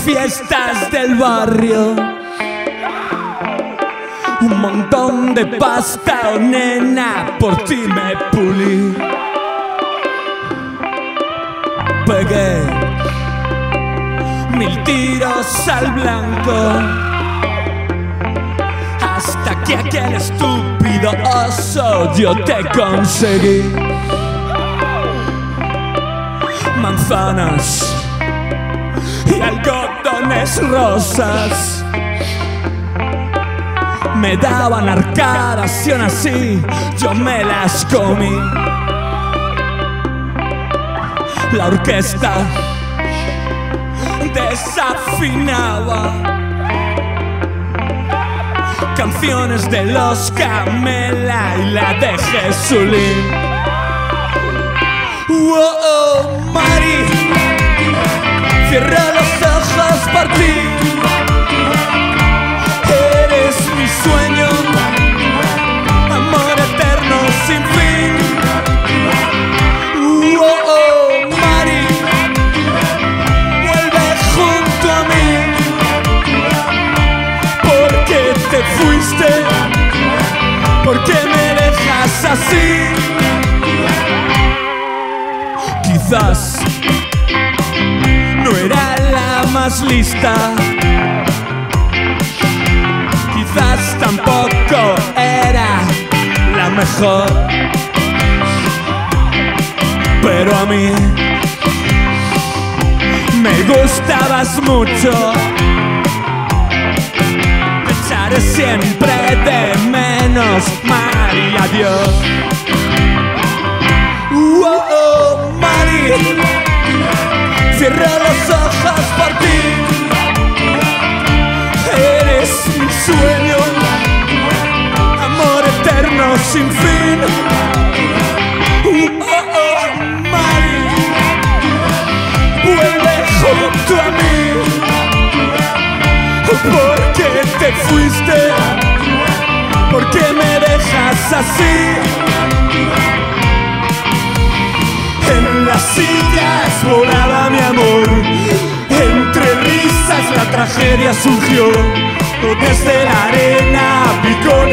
fiestas del barrio, un montón de pasta, oh nena, por ti me pulí. Pegué 1000 tiros al blanco, hasta que aquel estúpido oso yo te conseguí. Manzanas y algodones rosas me daban arcadas y aún así yo me las comí. La orquesta desafinaba canciones de los Camela y la de Jesulín. Oh, Mari, cierra los ojos por ti. Eres mi sueño, amor eterno sin fin. Oh, Mari, vuelve junto a mí. ¿Por qué te fuiste? ¿Por qué me dejas así? Quizás no era la más lista, quizás tampoco era la mejor, pero a mí me gustabas mucho. Te echaré siempre de menos, María, adiós. Cierra los ojos por ti. Eres mi sueño, amor eterno sin fin. Mari, vuelve junto a mí. ¿Por qué te fuiste? ¿Por qué me dejas así? En las sillas volaba mi amor, entre risas la tragedia surgió. Desde la arena picó